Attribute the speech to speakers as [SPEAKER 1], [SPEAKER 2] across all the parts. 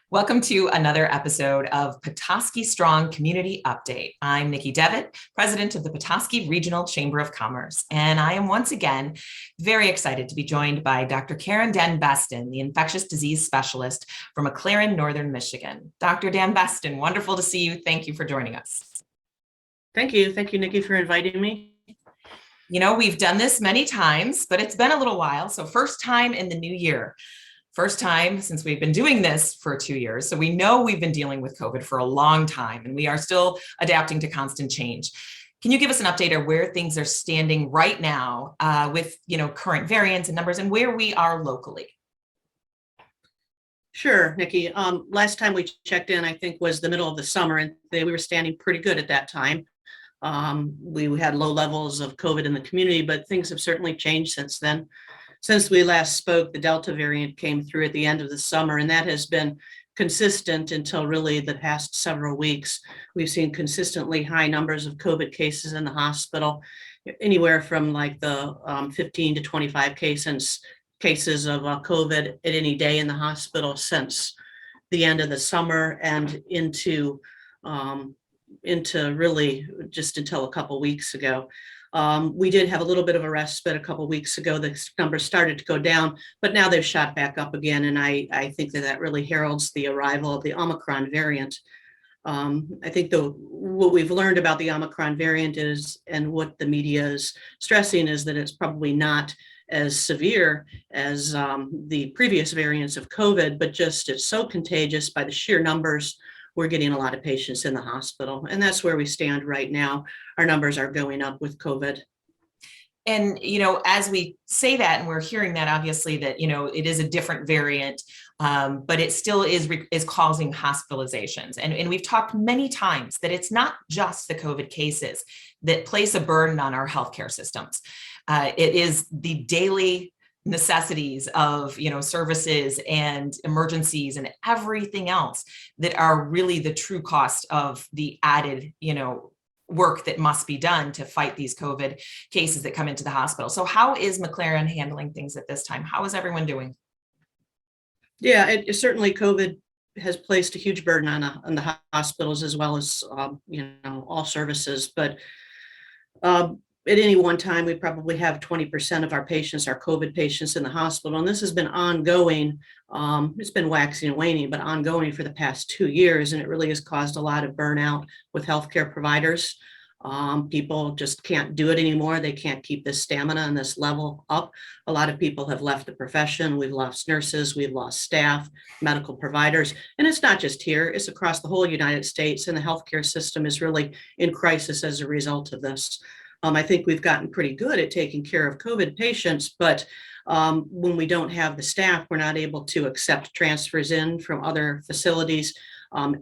[SPEAKER 1] Welcome to another episode of Petoskey Strong Community Update. I'm Nikki Devitt, president of the Petoskey Regional Chamber of Commerce, and I am once again very excited to be joined by Dr. DenBesten, the Infectious Disease Specialist from McLaren Northern Michigan. Dr. DenBesten, wonderful to see you. Thank you for joining us.
[SPEAKER 2] Thank you. Thank you, Nikki, for inviting me.
[SPEAKER 1] You know, we've done this many times, but it's been a little while. So first time in the new year. First time since we've been doing this for 2 years. So we know we've been dealing with COVID for a long time, and we are still adapting to constant change. Can you give us an update of where things are standing right now with current variants and numbers and where we are locally?
[SPEAKER 2] Sure, Nikki. Last time we checked in, I think, was the middle of the summer, and we were standing pretty good at that time. We had low levels of COVID in the community, but things have certainly changed since then. Since we last spoke, the Delta variant came through at the end of the summer, and that has been consistent until really the past several weeks. We've seen consistently high numbers of COVID cases in the hospital, anywhere from like the 15 to 25 cases of COVID at any day in the hospital since the end of the summer and into really just until a couple weeks ago. We did have a little bit of a respite a couple of weeks ago. The numbers started to go down, but now they've shot back up again. And I think that really heralds the arrival of the Omicron variant. I think what we've learned about the Omicron variant is, and what the media is stressing, is that it's probably not as severe as the previous variants of COVID, but just it's so contagious by the sheer numbers. We're getting a lot of patients in the hospital, and that's where we stand right now. Our numbers are going up with COVID.
[SPEAKER 1] And, as we say that, and we're hearing that, obviously, that, it is a different variant, but it still is causing hospitalizations. And we've talked many times that it's not just the COVID cases that place a burden on our healthcare systems. It is the daily necessities of services and emergencies and everything else that are really the true cost of the added work that must be done to fight these COVID cases that come into the hospital. So how is McLaren handling things at this time? How is everyone doing?
[SPEAKER 2] Yeah, it certainly COVID has placed a huge burden on the hospitals, as well as all services, but at any one time, we probably have 20% of our patients are COVID patients in the hospital. And this has been ongoing. It's been waxing and waning, but ongoing for the past 2 years. And it really has caused a lot of burnout with healthcare providers. People just can't do it anymore. They can't keep this stamina and this level up. A lot of people have left the profession. We've lost nurses, we've lost staff, medical providers. And it's not just here, it's across the whole United States. And the healthcare system is really in crisis as a result of this. I think we've gotten pretty good at taking care of COVID patients, but when we don't have the staff, we're not able to accept transfers in from other facilities.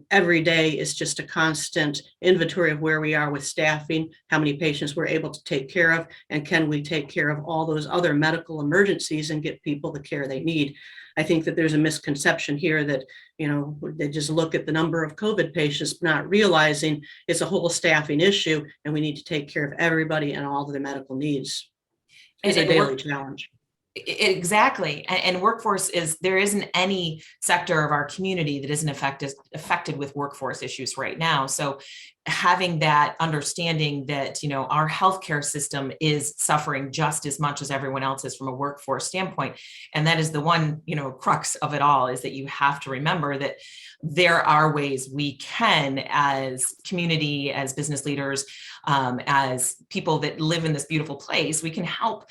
[SPEAKER 2] Every day is just a constant inventory of where we are with staffing, how many patients we're able to take care of, and can we take care of all those other medical emergencies and get people the care they need. I think that there's a misconception here that, they just look at the number of COVID patients, not realizing it's a whole staffing issue, and we need to take care of everybody and all of their medical needs. It's a daily challenge.
[SPEAKER 1] Exactly. And workforce there isn't any sector of our community that isn't affected with workforce issues right now. So having that understanding that, our healthcare system is suffering just as much as everyone else is from a workforce standpoint. And that is the one, crux of it all, is that you have to remember that there are ways we can, as community, as business leaders, as people that live in this beautiful place, we can help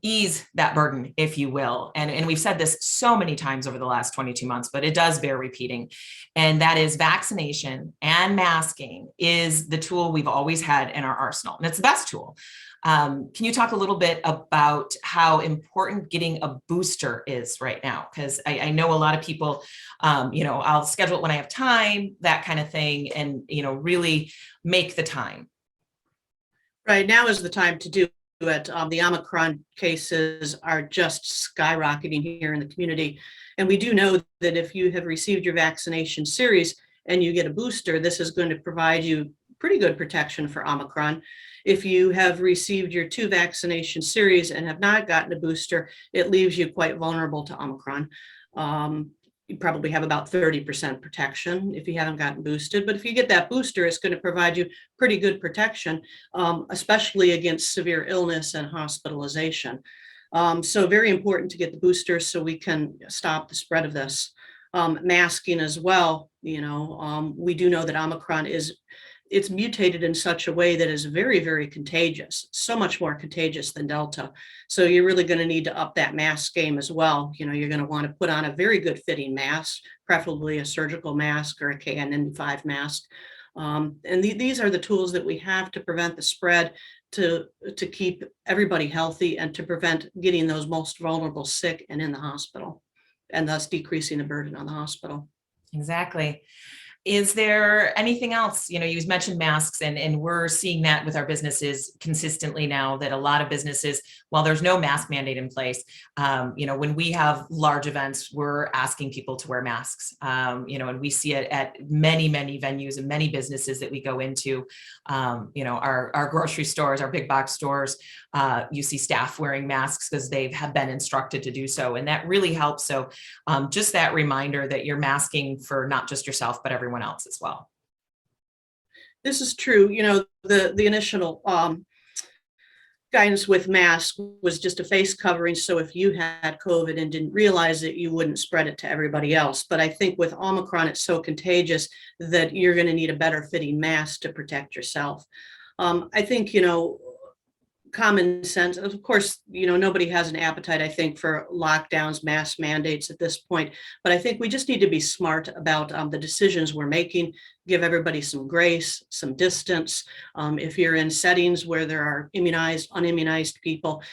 [SPEAKER 1] ease that burden, if you will. And we've said this so many times over the last 22 months, but it does bear repeating. And that is vaccination and masking is the tool we've always had in our arsenal. And it's the best tool. Can you talk a little bit about how important getting a booster is right now? Because I know a lot of people, I'll schedule it when I have time, that kind of thing, and, really make the time.
[SPEAKER 2] Right now is the time to do it. The Omicron cases are just skyrocketing here in the community. And we do know that if you have received your vaccination series and you get a booster, this is going to provide you pretty good protection for Omicron. If you have received your 2 vaccination series and have not gotten a booster, it leaves you quite vulnerable to Omicron. you probably have about 30% protection if you haven't gotten boosted. But if you get that booster, it's going to provide you pretty good protection, especially against severe illness and hospitalization. So very important to get the booster so we can stop the spread of this. Masking as well, we do know that Omicron it's mutated in such a way that is very, very contagious, so much more contagious than Delta. So you're really going to need to up that mask game as well. You're going to want to put on a very good fitting mask, preferably a surgical mask or a KN95 mask. And these are the tools that we have to prevent the spread, to keep everybody healthy, and to prevent getting those most vulnerable sick and in the hospital, and thus decreasing the burden on the hospital.
[SPEAKER 1] Exactly. Is there anything else? You mentioned masks, and we're seeing that with our businesses consistently now, that a lot of businesses, while there's no mask mandate in place, when we have large events, we're asking people to wear masks, and we see it at many, many venues and many businesses that we go into, our grocery stores, our big box stores. You see staff wearing masks because they have been instructed to do so. And that really helps. So just that reminder that you're masking for not just yourself, but everyone else as well.
[SPEAKER 2] This is true. The initial guidance with masks was just a face covering. So if you had COVID and didn't realize it, you wouldn't spread it to everybody else. But I think with Omicron, it's so contagious that you're going to need a better fitting mask to protect yourself. I think, common sense. Of course, nobody has an appetite, I think, for lockdowns, mask mandates at this point. But I think we just need to be smart about the decisions we're making, give everybody some grace, some distance. If you're in settings where there are immunized, unimmunized people,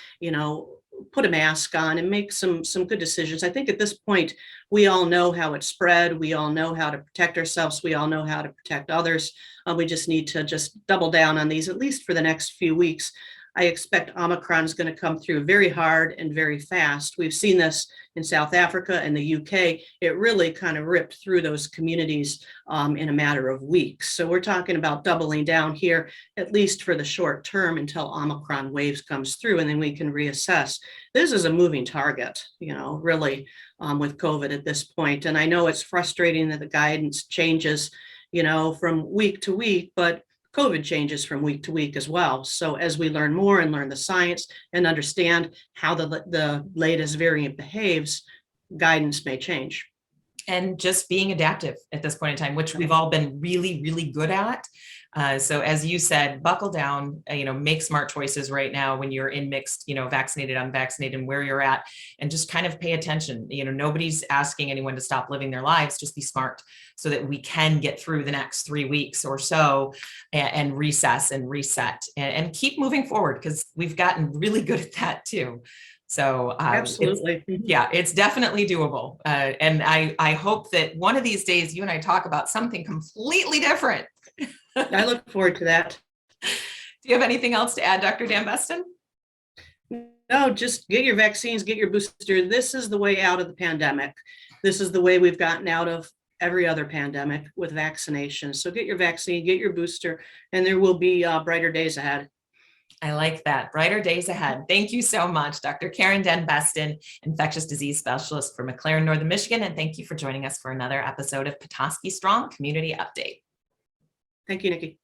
[SPEAKER 2] put a mask on and make some good decisions. I think at this point, we all know how it spread. We all know how to protect ourselves. We all know how to protect others. We just need to just double down on these, at least for the next few weeks. I expect Omicron is going to come through very hard and very fast. We've seen this in South Africa and the UK. It really kind of ripped through those communities in a matter of weeks. So we're talking about doubling down here, at least for the short term, until Omicron waves comes through, and then we can reassess. This is a moving target, really, with COVID at this point. And I know it's frustrating that the guidance changes, from week to week, but COVID changes from week to week as well. So as we learn more and learn the science and understand how the latest variant behaves, guidance may change.
[SPEAKER 1] And just being adaptive at this point in time, which we've all been really, really good at. So as you said, buckle down, make smart choices right now when you're in mixed, vaccinated, unvaccinated, and where you're at, and just kind of pay attention. Nobody's asking anyone to stop living their lives. Just be smart so that we can get through the next 3 weeks or so and recess and reset and keep moving forward, because we've gotten really good at that too. So
[SPEAKER 2] absolutely.
[SPEAKER 1] It's definitely doable. And I hope that one of these days you and I talk about something completely different.
[SPEAKER 2] I look forward to that.
[SPEAKER 1] Do you have anything else to add, Dr. DenBesten?
[SPEAKER 2] No, just get your vaccines, get your booster. This is the way out of the pandemic. This is the way we've gotten out of every other pandemic, with vaccination. So get your vaccine, get your booster, and there will be brighter days ahead.
[SPEAKER 1] I like that. Brighter days ahead. Thank you so much, Dr. Karen DenBesten, Infectious Disease Specialist for McLaren Northern Michigan. And thank you for joining us for another episode of Petoskey Strong Community Update.
[SPEAKER 2] Thank you, Nikki.